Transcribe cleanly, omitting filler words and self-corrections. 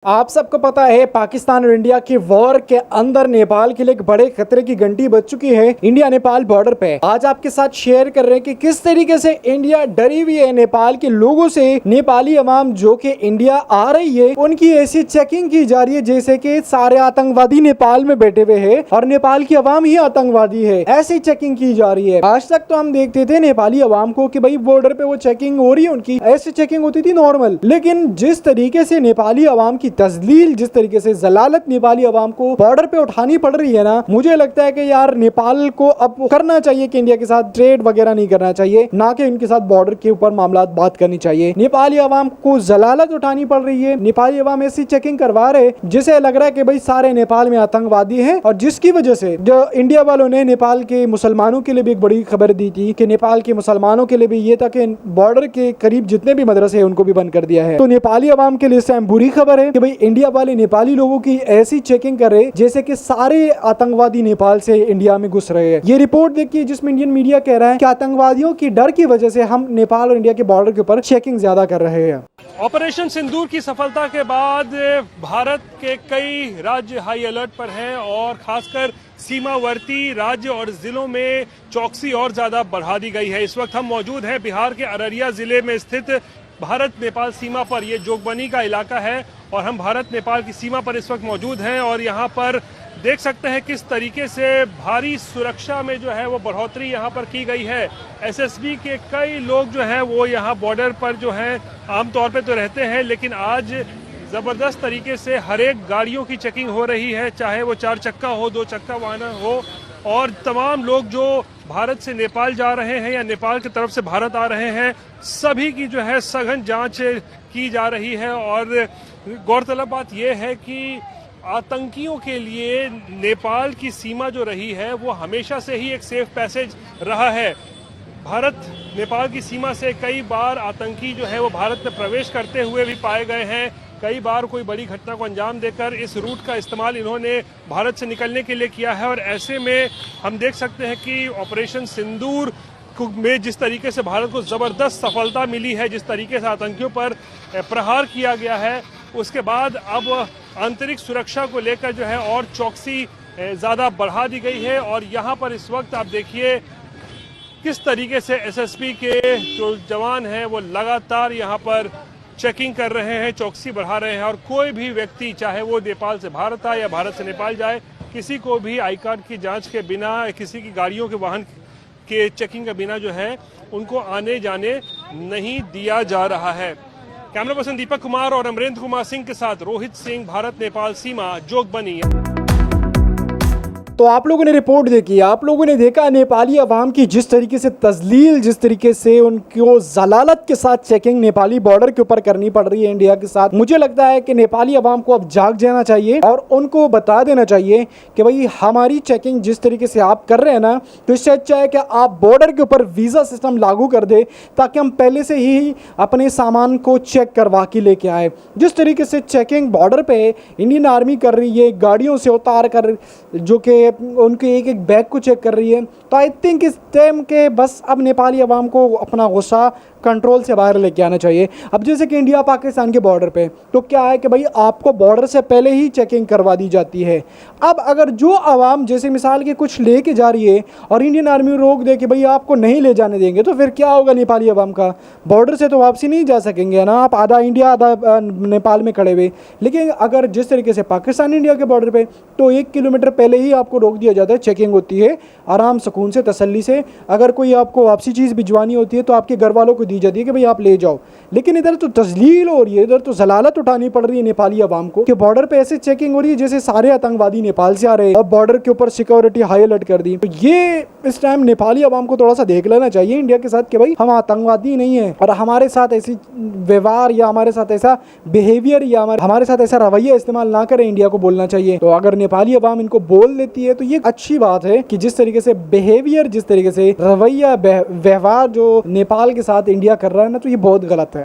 आप सबको पता है पाकिस्तान और इंडिया की वॉर के अंदर नेपाल के लिए एक बड़े खतरे की घंटी बज चुकी है इंडिया नेपाल बॉर्डर पे। आज आपके साथ शेयर कर रहे हैं कि किस तरीके से इंडिया डरी हुई है नेपाल के लोगों से। नेपाली अवाम जो कि इंडिया आ रही है उनकी ऐसी चेकिंग की जा रही है जैसे कि सारे आतंकवादी नेपाल में बैठे हुए हैं और नेपाल की अवाम ही आतंकवादी है, ऐसी चेकिंग की जा रही है। आज तक तो हम देखते थे नेपाली अवाम को कि भाई बॉर्डर पे वो चेकिंग हो रही है, उनकी ऐसी चेकिंग होती थी नॉर्मल, लेकिन जिस तरीके से नेपाली अवाम की तजलील, जिस तरीके से जलालत नेपाली अवाम को बॉर्डर पे उठानी पड़ रही है ना, मुझे लगता है कि यार नेपाल को अब करना चाहिए कि इंडिया के साथ ट्रेड वगैरह नहीं करना चाहिए, ना कि इनके साथ बॉर्डर के ऊपर मामला बात करनी चाहिए। नेपाली अवाम को जलालत उठानी पड़ रही है, नेपाली अवाम ऐसी चेकिंग करवा रहे जिसे लग रहा है कि भाई सारे नेपाल में आतंकवादी हैं, और जिसकी वजह से जो इंडिया वालों ने नेपाल के मुसलमानों के लिए भी एक बड़ी खबर दी थी कि नेपाल के मुसलमानों के लिए भी ये था कि बॉर्डर के करीब जितने भी मदरसे हैं उनको भी बंद कर दिया है। तो नेपाली अवाम के लिए इस टाइम बुरी खबर है कि भाई इंडिया वाले नेपाली लोगों की ऐसी चेकिंग कर रहे जैसे कि सारे आतंकवादी नेपाल से इंडिया में घुस रहे हैं। ये रिपोर्ट देखिए जिसमें इंडियन मीडिया कह रहा है कि आतंकवादियों की डर की वजह से हम नेपाल और इंडिया के बॉर्डर के ऊपर चेकिंग ज्यादा कर रहे हैं। ऑपरेशन सिंदूर की सफलता के बाद भारत के कई राज्य हाई अलर्ट पर हैं और खासकर सीमावर्ती राज्य और जिलों में चौकसी और ज्यादा बढ़ा दी गई है। इस वक्त हम मौजूद हैं बिहार के अररिया जिले में स्थित भारत नेपाल सीमा पर। यह जोगबनी का इलाका है और हम भारत नेपाल की सीमा पर इस वक्त मौजूद हैं और यहाँ पर देख सकते हैं किस तरीके से भारी सुरक्षा में जो है वो बढ़ोतरी यहाँ पर की गई है। एसएसबी के कई लोग जो हैं वो यहाँ बॉर्डर पर जो हैं आमतौर पे तो रहते हैं, लेकिन आज ज़बरदस्त तरीके से हर एक गाड़ियों की चेकिंग हो रही है, चाहे वो 4 चक्का हो, 2 चक्का वाहन हो, और तमाम लोग जो भारत से नेपाल जा रहे हैं या नेपाल की तरफ से भारत आ रहे हैं सभी की जो है सघन जांच की जा रही है। और गौरतलब बात यह है कि आतंकियों के लिए नेपाल की सीमा जो रही है वो हमेशा से ही एक सेफ पैसेज रहा है। भारत नेपाल की सीमा से कई बार आतंकी जो है वो भारत में प्रवेश करते हुए भी पाए गए हैं। कई बार कोई बड़ी घटना को अंजाम देकर इस रूट का इस्तेमाल इन्होंने भारत से निकलने के लिए किया है। और ऐसे में हम देख सकते हैं कि ऑपरेशन सिंदूर में जिस तरीके से भारत को ज़बरदस्त सफलता मिली है, जिस तरीके से आतंकियों पर प्रहार किया गया है, उसके बाद अब आंतरिक सुरक्षा को लेकर जो है और चौकसी ज़्यादा बढ़ा दी गई है। और यहाँ पर इस वक्त आप देखिए किस तरीके से एसएसबी के जो जवान हैं वो लगातार यहाँ पर चेकिंग कर रहे हैं, चौकसी बढ़ा रहे हैं। और कोई भी व्यक्ति चाहे वो नेपाल से भारत आए या भारत से नेपाल जाए, किसी को भी आई कार्ड की जांच के बिना, किसी की गाड़ियों के वाहन के चेकिंग के बिना जो है उनको आने जाने नहीं दिया जा रहा है। कैमरा पर्सन दीपक कुमार और अमरेंद्र कुमार सिंह के साथ रोहित सिंह, भारत नेपाल सीमा, जोगबनी। तो आप लोगों ने रिपोर्ट देखी, आप लोगों ने देखा नेपाली अवाम की जिस तरीके से तजलील, जिस तरीके से उनको जलालत के साथ चेकिंग नेपाली बॉर्डर के ऊपर करनी पड़ रही है इंडिया के साथ। मुझे लगता है कि नेपाली अवाम को अब जाग जाना चाहिए और उनको बता देना चाहिए कि भाई हमारी चेकिंग जिस तरीके से आप कर रहे हैं ना, तो इससे अच्छा है कि आप बॉर्डर के ऊपर वीज़ा सिस्टम लागू कर दे ताकि हम पहले से ही अपने सामान को चेक करवा के लेके आए। जिस तरीके से चेकिंग बॉर्डर पे इंडियन आर्मी कर रही है, गाड़ियों से उतार कर जो कि उनके एक एक बैग को चेक कर रही है, तो आई थिंक इस टाइम के बस अब नेपाली अवाम को अपना गुस्सा कंट्रोल से बाहर लेके आना चाहिए। अब जैसे कि इंडिया पाकिस्तान के बॉर्डर पे तो क्या है कि भाई आपको बॉर्डर से पहले ही चेकिंग करवा दी जाती है। अब अगर जो आवाम जैसे मिसाल के कुछ लेके जा रही है और इंडियन आर्मी रोक दे कि भाई आपको नहीं ले जाने देंगे, तो फिर क्या होगा नेपाली अवाम का? बॉर्डर से तो वापसी नहीं जा सकेंगे ना, आप आधा इंडिया आधा नेपाल में खड़े हुए। लेकिन अगर जिस तरीके से पाकिस्तान इंडिया के बॉर्डर पर तो 1 किलोमीटर पहले ही आपको रोक दिया जाता है, चेकिंग होती है आराम सुकून से तसल्ली से। अगर कोई आपको वापसी चीज़ भिजवानी होती है तो आपके घर वालों को दी जाती है कि भाई आप ले जाओ। लेकिन इधर तो तजलील हो रही है, इधर तो जलालत उठानी पड़ रही है नेपाली अवाम को कि बॉर्डर पे ऐसे चेकिंग हो रही है जैसे सारे आतंकवादी नेपाल से आ रहे हैं। अब बॉर्डर के ऊपर सिक्योरिटी हाई अलर्ट कर दी। तो ये इस टाइम नेपाली अवाम को थोड़ा सा देख लेना चाहिए इंडिया के साथ कि भाई हम आतंकवादी नहीं है और हमारे साथ ऐसी व्यवहार या हमारे साथ ऐसा बिहेवियर या हमारे साथ ऐसा रवैया इस्तेमाल ना करें, इंडिया को बोलना चाहिए। तो अगर नेपाली अवाम इनको बोल देती है तो ये अच्छी बात है कि जिस तरीके से बिहेवियर, जिस तरीके से रवैया, व्यवहार जो नेपाल के साथ इंडिया कर रहा है ना, तो ये बहुत गलत है।